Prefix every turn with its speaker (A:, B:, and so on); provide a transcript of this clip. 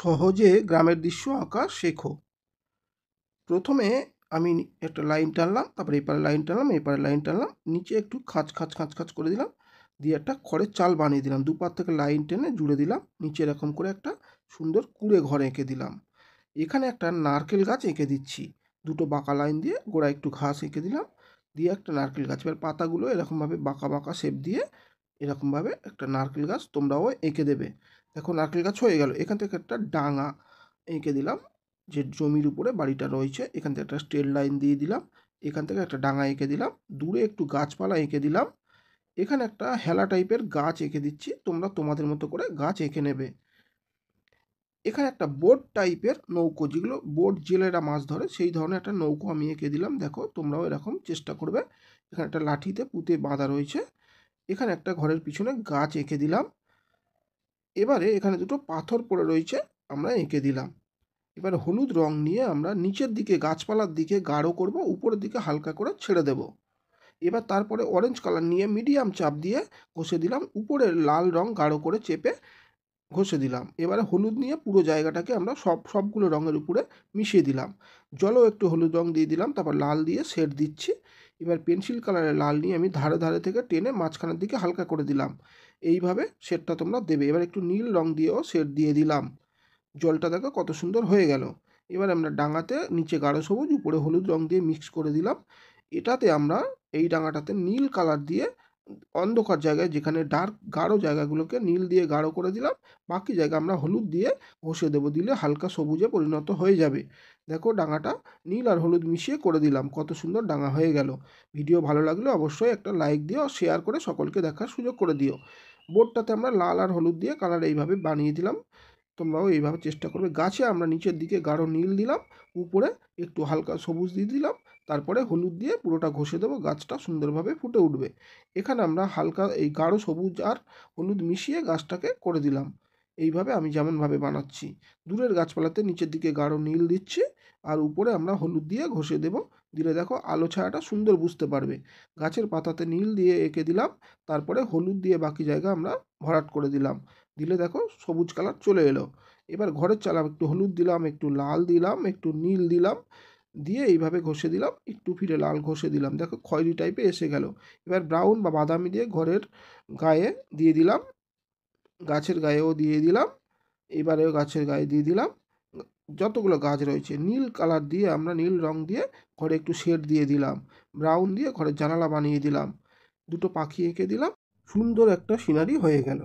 A: সহজে গ্রামের দৃশ্য আঁকা শেখো। প্রথমে আমি একটা লাইন টানলাম, তারপরে এপারে লাইন টানলাম, এপারে লাইন টানলাম, নিচে একটু খাঁজ খাঁজ খাঁজ খাঁজ করে দিলাম, দিয়ে একটা খড়ের চাল বানিয়ে দিলাম, দুপার থেকে লাইন টেনে জুড়ে দিলাম, নিচে এরকম করে একটা সুন্দর কুঁড়ে ঘর এঁকে দিলাম। এখানে একটা নারকেল গাছ এঁকে দিচ্ছি, দুটো বাঁকা লাইন দিয়ে গোড়ায় একটু ঘাস এঁকে দিলাম, দিয়ে একটা নারকেল গাছ। এবার পাতাগুলো এরকমভাবে বাঁকা বাঁকা শেপ দিয়ে এরকমভাবে একটা নারকেল গাছ তোমরাও এঁকে দেবে। দেখো নারকেল গাছ হয়ে গেল। এখান থেকে একটা ডাঙা এঁকে দিলাম, যে জমির উপরে বাড়িটা রয়েছে এখান থেকে একটা স্ট্রেট লাইন দিয়ে দিলাম, এখান থেকে একটা ডাঙা এঁকে দিলাম, দূরে একটু গাছপালা এঁকে দিলাম, এখানে একটা হেলা টাইপের গাছ এঁকে দিচ্ছি, তোমরা তোমাদের মতো করে গাছ এঁকে নেবে। এখানে একটা বোট টাইপের নৌকো, যেগুলো বোট জেলেরা মাছ ধরে সেই ধরনের একটা নৌকো আমি এঁকে দিলাম। দেখো তোমরাও এরকম চেষ্টা করবে। এখানে একটা লাঠিতে পুঁতে বাঁধা রয়েছে। এখানে একটা ঘরের পিছনে গাছ এঁকে দিলাম। এবারে এখানে দুটো পাথর পড়ে রয়েছে, আমরা এঁকে দিলাম। এবার হলুদ রং নিয়ে আমরা নিচের দিকে গাছপালার দিকে গাঢ় করব, উপরের দিকে হালকা করে ছেড়ে দেব। এবার তারপরে অরেঞ্জ কালার নিয়ে মিডিয়াম চাপ দিয়ে ঘষে দিলাম, উপরের লাল রং গাঢ় করে চেপে ঘষে দিলাম। এবারে হলুদ নিয়ে পুরো জায়গাটাকে আমরা সবগুলো রঙের উপরে মিশিয়ে দিলাম। জলও একটু হলুদ রং দিয়ে দিলাম, তারপর লাল দিয়ে শেড দিচ্ছি। এবার পেন্সিল কালারের লাল নিয়ে আমি ধারে ধারে থেকে টেনে মাঝখানের দিকে হালকা করে দিলাম। এইভাবে শেডটা তোমরা দেবে। এবার একটু নীল রং দিয়েও শেড দিয়ে দিলাম। জলটা দেখো কত সুন্দর হয়ে গেল। এবার আমরা ডাঙাতে নিচে গাঢ় সবুজ, উপরে হলুদ রং দিয়ে মিক্স করে দিলাম। এটাতে আমরা এই ডাঙাটাতে নীল কালার দিয়ে অন্ধকার জায়গায়, যেখানে ডার্ক গাঢ় জায়গাগুলোকে নীল দিয়ে গাঢ় করে দিলাম, বাকি জায়গা আমরা হলুদ দিয়ে ঘষে দেবো, দিলে হালকা সবুজে পরিণত হয়ে যাবে। দেখো ডাঙাটা নীল আর হলুদ মিশিয়ে করে দিলাম, কত সুন্দর ডাঙা হয়ে গেল। ভিডিও ভালো লাগলে অবশ্যই একটা লাইক দিও, শেয়ার করে সকলকে দেখার সুযোগ করে দিও। বোর্ডটাতে আমরা লাল আর হলুদ দিয়ে কালার এইভাবে বানিয়ে দিলাম, তোমরাও এইভাবে চেষ্টা করবে। গাছে আমরা নিচের দিকে গাঢ় নীল দিলাম, উপরে একটু হালকা সবুজ দিয়ে দিলাম, তারপরে হলুদ দিয়ে পুরোটা ঘষে দেবো, গাছটা সুন্দরভাবে ফুটে উঠবে। এখানে আমরা হালকা এই গাঢ় সবুজ আর হলুদ মিশিয়ে গাছটাকে করে দিলাম। এইভাবে আমি যেমনভাবে বানাচ্ছি, দূরের গাছপালাতে নিচের দিকে গাঢ় নীল দিচ্ছি, আর উপরে আমরা হলুদ দিয়ে ঘষে দেব, দিলে দেখো আলো ছায়াটা সুন্দর বুঝতে পারবে। গাছের পাতাতে নীল দিয়ে এঁকে দিলাম, তারপরে হলুদ দিয়ে বাকি জায়গা আমরা ভরাট করে দিলাম, দিলে দেখো সবুজ কালার চলে এলো। এবার ঘরের চালা একটু হলুদ দিলাম, একটু লাল দিলাম, একটু নীল দিলাম, দিয়ে এইভাবে ঘষে দিলাম, একটু ফিরে লাল ঘষে দিলাম, দেখো খয়েরি টাইপে এসে গেল। এবার ব্রাউন বা বাদামি দিয়ে ঘরের গায়ে দিয়ে দিলাম, গাছের গায়েও দিয়ে দিলাম, এবারেও গাছের গায়ে দিয়ে দিলাম। যতগুলো গাছ রয়েছে নীল কালার দিয়ে আমরা নীল রং দিয়ে ঘরে একটু শেড দিয়ে দিলাম, ব্রাউন দিয়ে ঘরের জানালা বানিয়ে দিলাম, দুটো পাখি এঁকে দিলাম, সুন্দর একটা সিনারি হয়ে গেল।